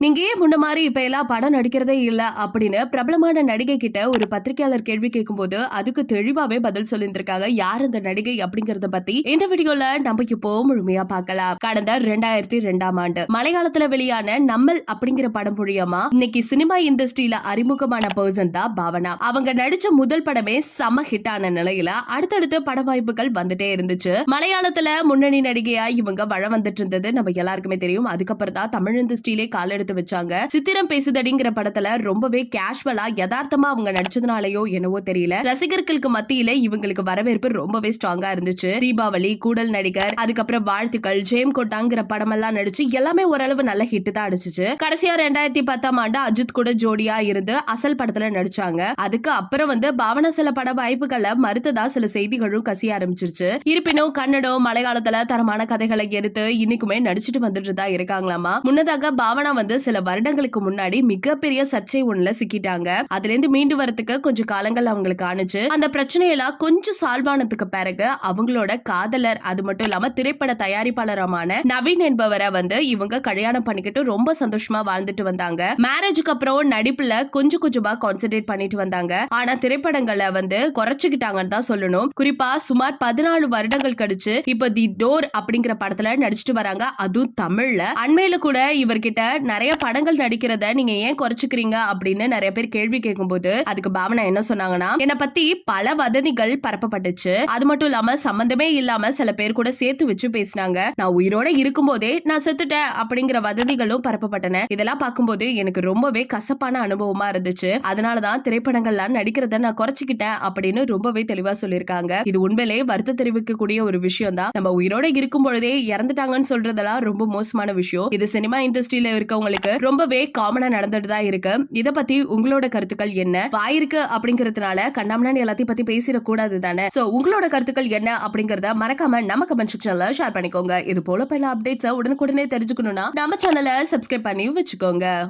நீங்க ஏன் முன்ன மாரி இப்ப எல்லாம் படம் நடிக்கிறதே இல்ல அப்படின்னு பிரபலமான நடிகை கிட்ட ஒரு பத்திரிகையாளர் கேள்வி கேட்கும்போது அதுக்கு தெளிவாவே பதில் சொல்லியிருந்திருக்காங்க. யார் அந்த நடிகை அப்படிங்கறத பத்தி இந்த வீடியோல நம்ம இப்போ முழுமையா பார்க்கலாம். கடந்த 2002ஆம் ஆண்டு மலையாளத்துல வெளியான நம்மல் அப்படிங்கிற படம் மூலியமா இன்னைக்கு சினிமா இண்டஸ்ட்ரியில அறிமுகமான பர்சன் தான் பாவனா. அவங்க நடிச்ச முதல் படமே செம ஹிட் ஆன நிலையில அடுத்தடுத்து பட வாய்ப்புகள் வந்துட்டே இருந்துச்சு. மலையாளத்துல முன்னணி நடிகையா இவங்க வள வந்துட்டு இருந்தது நம்ம எல்லாருக்குமே தெரியும். அதுக்கப்புறம் தான் தமிழ் இண்டஸ்ட்ரியிலே கால் எடுத்து வச்சாங்க. சித்திரம் பேசுதடிங்கிற படத்துல ரொம்பவே கேஷுவலா யதார்த்தமா அவங்க நடிச்சதுனாலயோ என்னவோ தெரியல, ரசிகர்களுக்கு மத்தியில இவங்களுக்கு வரவேற்பு ரொம்பவே ஸ்ட்ராங்கா இருந்துச்சு. தீபாவளி, கூடல் நடிகர், அதுக்கப்புறம் வாழ்த்துக்கள், ஜெயம் கொட்டாங்கிற படம் எல்லாம் நடிச்சு எல்லாமே ஓரளவு நல்ல ஹிட் தான் அடிச்சுச்சு. கடைசியா 2010ஆம் ஆண்டு அஜித் கூட ஜோடியா இருந்து அசல் படத்துல நடிச்சாங்க. அதுக்கு அப்புறம் பாவனா சில பட வாய்ப்புகளை மறுத்ததா சில செய்திகளும் கசிய ஆரம்பிச்சிருச்சு. இருப்பினும் கன்னடம், மலையாளத்துல தரமான கதைகளை எடுத்து இன்னைக்குமே நடிச்சுட்டு வந்துட்டு தான் இருக்காங்களாமா. முன்னதாக பாவனா சில வருடங்களுக்கு முன்னாடி மிகப்பெரிய சர்ச்சை ஒண்ணுல சிக்கிட்டாங்க. அதுல இருந்து மீண்டு வரதுக்கு கொஞ்சம் காலங்கள் அவங்களுக்கு ஆனிச்சு. அந்த பிரச்சனையெல்லாம் கொஞ்சம் சால்வானதுக்கு பிறகு அவங்களோட காதலர், அது மட்டும் இல்லாம திரைப்பட தயாரிப்பாளரமான நவீன் என்பவரை இவங்க கல்யாணம் பண்ணிக்கிட்டு ரொம்ப சந்தோஷமா வாழ்ந்துட்டு வந்தாங்க. மேரேஜுக்கு அப்புறம் நடிப்புல கொஞ்சம் கொஞ்சமா கான்சென்ட்ரேட் பண்ணிட்டு வந்தாங்க. ஆனா திரைப்படங்களை குறைச்சுக்கிட்டாங்கன்னு தான் சொல்லணும். குறிப்பா சுமார் 14 வருடங்கள் கழிச்சு இப்ப தி டோர் அப்படிங்கிற படத்துல நடிச்சிட்டு வராங்க. அதுவும் தமிழ்ல. அண்மையில கூட இவர்கிட்ட நிறைய படங்கள் நடிக்கிறத நீங்க ஏன் குறைச்சுக்கிறீங்க அப்படின்னு நிறைய பேர் கேள்வி கேட்கும்போது அதுக்கு பாவனா என்ன சொன்னாங்கன்னா, என்னை பத்தி பல வதந்திகள் பரப்பப்பட்டுச்சு. அது மட்டும் இல்லாம சம்பந்தமே இல்லாம சில பேர் கூட சேர்த்து வச்சு பேசினாங்க. நான் உயிரோட இருக்கும் போதே நான் செத்துட்டேன் அப்படிங்கிற வதந்திகளும் பரப்பப்பட்டன. இதெல்லாம் பார்க்கும்போது எனக்கு ரொம்பவே கசப்பான அனுபவமா இருந்துச்சு. அதனாலதான் திரைப்படங்கள்லாம் நடிக்கிறத நான் குறைச்சிக்கிட்டேன் அப்படின்னு ரொம்பவே தெளிவா சொல்லியிருக்காங்க. இது உண்மையிலே வருத்த தெரிவிக்கக்கூடிய ஒரு விஷயம் தான். நம்ம உயிரோட இருக்கும் பொழுதே இறந்துட்டாங்கன்னு சொல்றதெல்லாம் ரொம்ப மோசமான விஷயம். இது சினிமா இண்டஸ்ட்ரியில இருக்கவங்களுக்கு ரொம்பவே காமனா நடந்துட்டு தான் இருக்கு. இத பத்தி உங்களோட கருத்துக்கள் என்ன? வாயிருக்கு அப்படிங்கறதுனால கண்ணாமண்ணான்னு எல்லாத்தையும் பத்தி பேசிடக்கூடாது தானே. சோ உங்களோட கருத்துக்கள் என்ன அப்படிங்கறத மறக்காம நம்ம கமெண்ட் செக்ஷன்ல ஷேர் பண்ணிக்கோங்க. இது போல பல அப்டேட்ஸ் உடனுக்குடனே தெரிஞ்சுக்கணும்னா நம்ம சேனலை சப்ஸ்கிரைப் பண்ணி வச்சுக்கோங்க.